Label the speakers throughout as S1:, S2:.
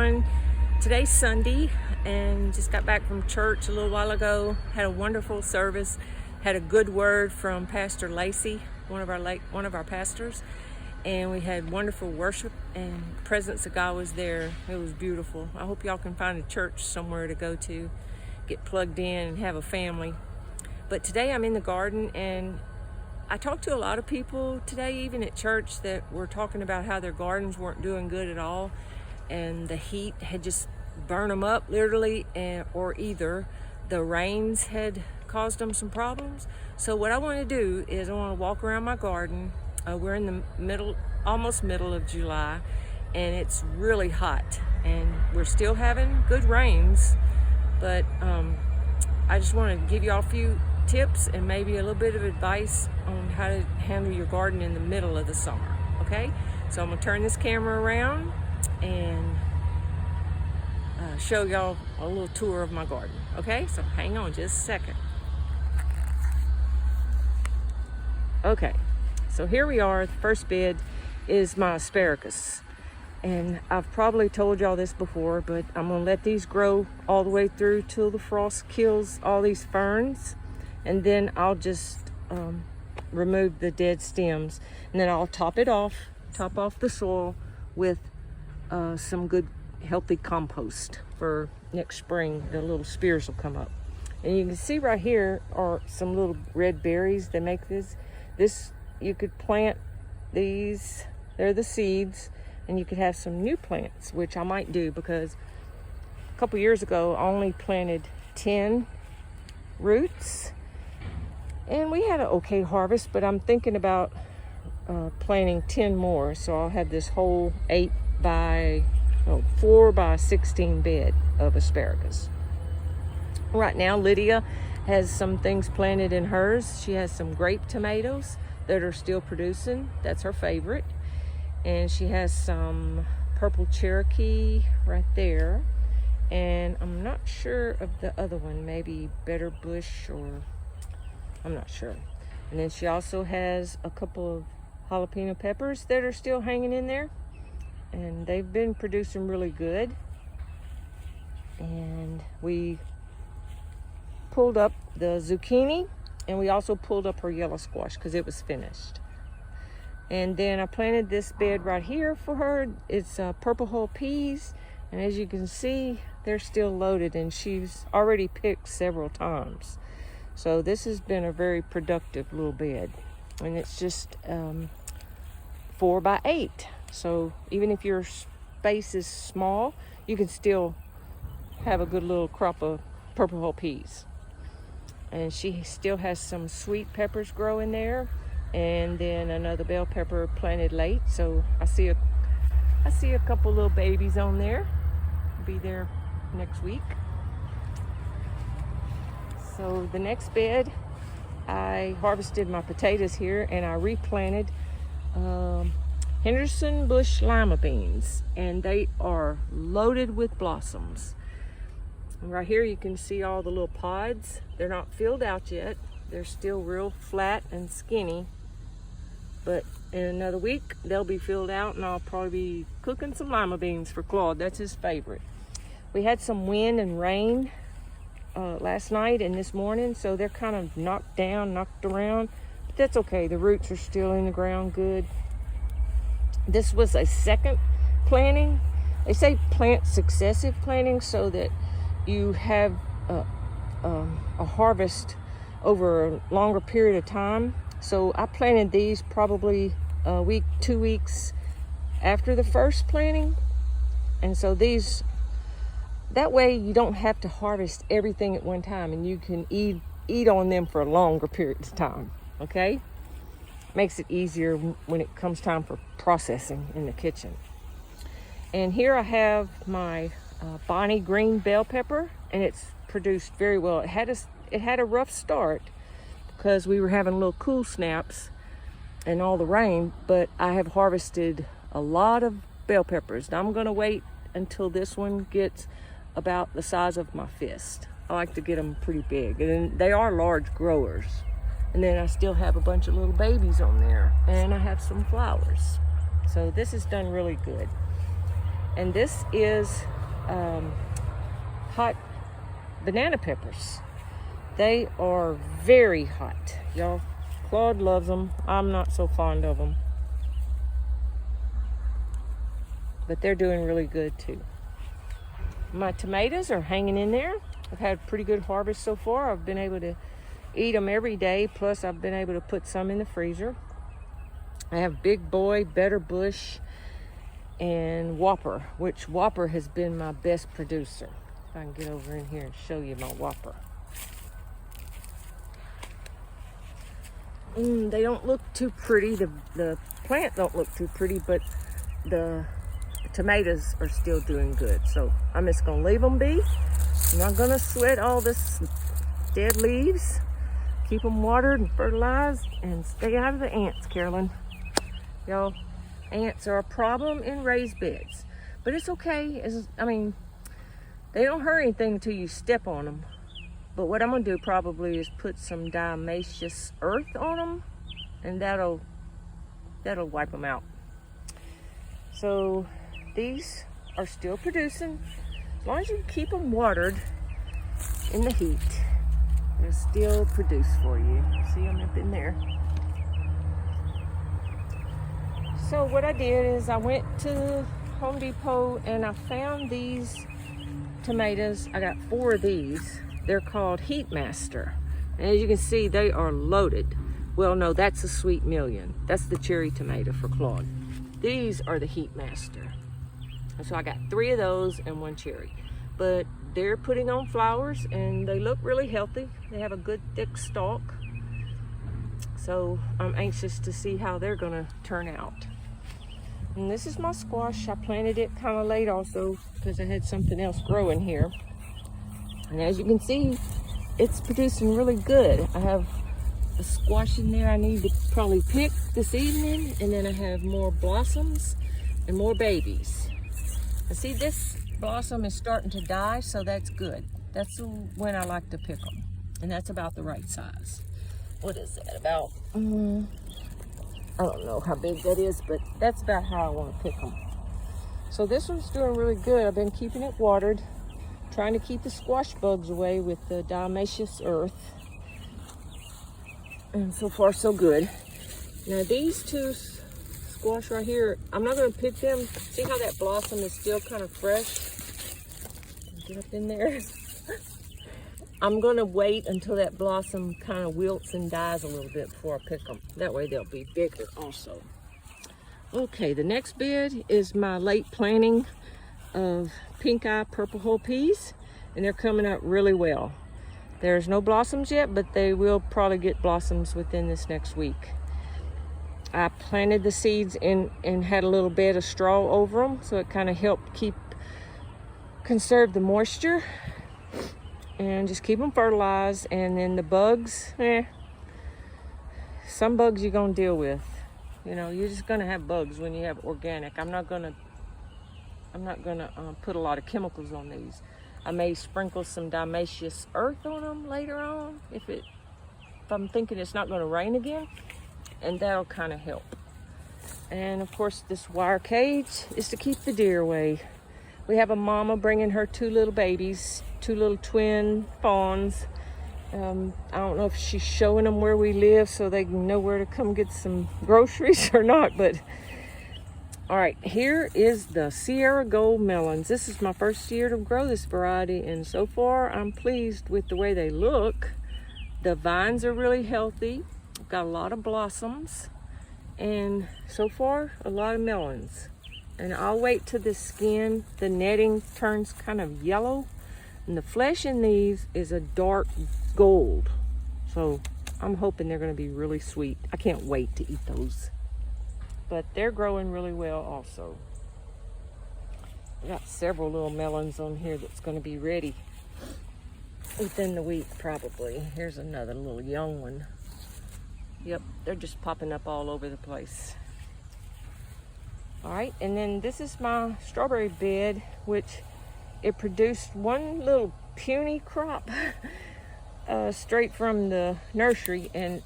S1: everyone. Today's Sunday and just got back from church a little while ago. Had a wonderful service. Had a good word from Pastor Lacey, one of our pastors, and we had wonderful worship and the presence of God was there. It was beautiful. I hope y'all can find a church somewhere to go to, get plugged in and have a family. But today I'm in the garden, and I talked to a lot of people today, even at church, that were talking about how their gardens weren't doing good at all, and the heat had just burned them up literally, or either the rains had caused them some problems. So what I want to do is I want to walk around my garden. We're in the almost middle of July, and it's really hot, and we're still having good rains, but I just want to give you all a few tips and maybe a little bit of advice on how to handle your garden in the middle of the summer. Okay, so I'm gonna turn this camera around and show y'all a little tour of my garden. Okay, so hang on just a second. Okay, so here we are. The first bed is my asparagus, and I've probably told y'all this before, but I'm gonna let these grow all the way through till the frost kills all these ferns, and then I'll just remove the dead stems, and then I'll top off the soil with some good healthy compost for next spring. The little spears will come up, and you can see right here are some little red berries that make this. You could plant these, they're the seeds, and you could have some new plants, which I might do, because a couple years ago I only planted 10 roots and we had an okay harvest, but I'm thinking about planting 10 more, so I'll have this whole 4 by 16 bed of asparagus. Right now Lydia has some things planted in hers. She has some grape tomatoes that are still producing. That's her favorite. And she has some purple Cherokee right there. And I'm not sure of the other one, maybe Better Bush, or I'm not sure. And then she also has a couple of jalapeno peppers that are still hanging in there, and they've been producing really good. And we pulled up the zucchini, and we also pulled up her yellow squash because it was finished. And then I planted this bed right here for her. It's purple hull peas, and as you can see, they're still loaded, and she's already picked several times. So this has been a very productive little bed, and it's just 4 by 8. So even if your space is small, you can still have a good little crop of purple hull peas. And she still has some sweet peppers growing there, and then another bell pepper planted late. So I see a couple little babies on there. Be there next week. So the next bed, I harvested my potatoes here, and I replanted Henderson Bush lima beans, and they are loaded with blossoms. And right here you can see all the little pods. They're not filled out yet. They're still real flat and skinny, but in another week they'll be filled out, and I'll probably be cooking some lima beans for Claude. That's his favorite. We had some wind and rain last night and this morning, so they're kind of knocked around, but that's okay. The roots are still in the ground good. This was a second planting. They say plant successive planting so that you have a harvest over a longer period of time. So I planted these probably a week, 2 weeks after the first planting, and so that way you don't have to harvest everything at one time, and you can eat on them for a longer period of time. Okay, makes it easier when it comes time for processing in the kitchen. And here I have my Bonnie green bell pepper, and it's produced very well. It had a rough start because we were having little cool snaps and all the rain, but I have harvested a lot of bell peppers. Now I'm going to wait until this one gets about the size of my fist. I like to get them pretty big, and they are large growers. And then I still have a bunch of little babies on there, and I have some flowers. So this is done really good. And this is hot banana peppers. They are very hot, y'all. Claude loves them. I'm not so fond of them. But they're doing really good too. My tomatoes are hanging in there. I've had a pretty good harvest so far. I've been able to eat them every day. Plus I've been able to put some in the freezer. I have Big Boy, Better Bush, and Whopper, which Whopper has been my best producer. If I can get over in here and show you my Whopper. They don't look too pretty. The plant don't look too pretty, but the tomatoes are still doing good. So I'm just gonna leave them be. I'm not gonna sweat all this dead leaves. Keep them watered and fertilized and stay out of the ants, Carolyn. Y'all, ants are a problem in raised beds, but it's okay. I mean, they don't hurt anything until you step on them. But what I'm gonna do probably is put some diatomaceous earth on them, and that'll wipe them out. So these are still producing. As long as you keep them watered in the heat, they'll still produce for you. See them up in there. So what I did is I went to Home Depot and I found these tomatoes. I got 4 of these. They're called Heat Master. And as you can see, they are loaded. Well, no, that's a Sweet Million. That's the cherry tomato for Claude. These are the Heat Master. And so I got 3 of those and 1 cherry. But they're putting on flowers and they look really healthy. They have a good thick stalk. So I'm anxious to see how they're gonna turn out. And this is my squash. I planted it kind of late also because I had something else growing here. And as you can see, it's producing really good. I have a squash in there I need to probably pick this evening, and then I have more blossoms and more babies. I see this blossom is starting to die, so that's good. That's when I like to pick them, and that's about the right size. What is that, about, I don't know how big that is, but that's about how I want to pick them. So this one's doing really good. I've been keeping it watered, trying to keep the squash bugs away with the diatomaceous earth. And so far, so good. Now these 2 squash right here, I'm not going to pick them. See how that blossom is still kind of fresh? Get up in there. I'm going to wait until that blossom kind of wilts and dies a little bit before I pick them. That way they'll be bigger also. Okay, the next bed is my late planting of pink eye purple hull peas, and they're coming up really well. There's no blossoms yet, but they will probably get blossoms within this next week. I planted the seeds in and had a little bed of straw over them, so it kind of helped conserve the moisture and just keep them fertilized. And then the bugs, some bugs you're gonna deal with. You know, you're just gonna have bugs when you have organic. I'm not gonna put a lot of chemicals on these. I may sprinkle some diatomaceous earth on them later on if I'm thinking it's not going to rain again, and that'll kind of help. And of course, this wire cage is to keep the deer away. We have a mama bringing her 2 little babies, 2 little twin fawns. I don't know if she's showing them where we live so they can know where to come get some groceries or not, but all right, here is the Sierra Gold melons. This is my first year to grow this variety, and so far I'm pleased with the way they look. The vines are really healthy. I've got a lot of blossoms, and so far a lot of melons. And I'll wait till the skin, the netting turns kind of yellow, and the flesh in these is a dark gold. So I'm hoping they're gonna be really sweet. I can't wait to eat those. But they're growing really well also. I got several little melons on here that's going to be ready within the week probably. Here's another little young one. Yep, they're just popping up all over the place. All right, and then this is my strawberry bed, which it produced one little puny crop straight from the nursery, and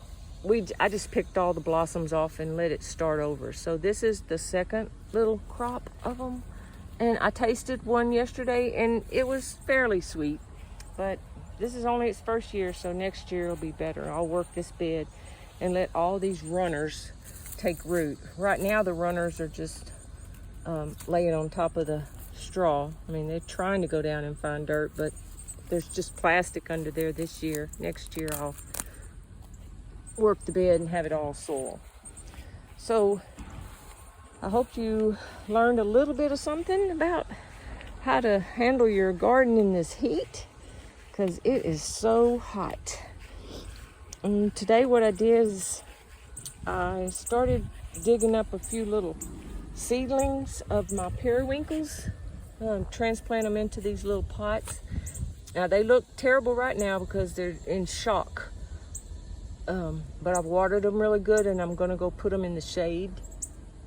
S1: I just picked all the blossoms off and let it start over. So this is the second little crop of them, And I tasted one yesterday and it was fairly sweet, but this is only its first year, so next year it'll be better. I'll work this bed and let all these runners take root. Right now the runners are just laying on top of the straw. I mean, they're trying to go down and find dirt, but there's just plastic under there this year. Next year I'll work the bed and have it all soil. So I hope you learned a little bit of something about how to handle your garden in this heat, because it is so hot. And today what I did is I started digging up a few little seedlings of my periwinkles, transplant them into these little pots. Now they look terrible right now because they're in shock, but I've watered them really good, and I'm gonna go put them in the shade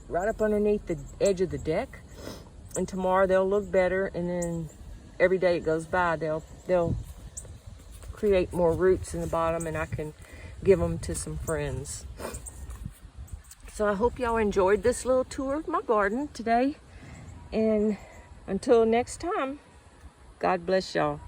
S1: right up underneath the edge of the deck, and tomorrow they'll look better, and then every day it goes by they'll create more roots in the bottom, and I can give them to some friends. So I hope y'all enjoyed this little tour of my garden today, and until next time, God bless y'all.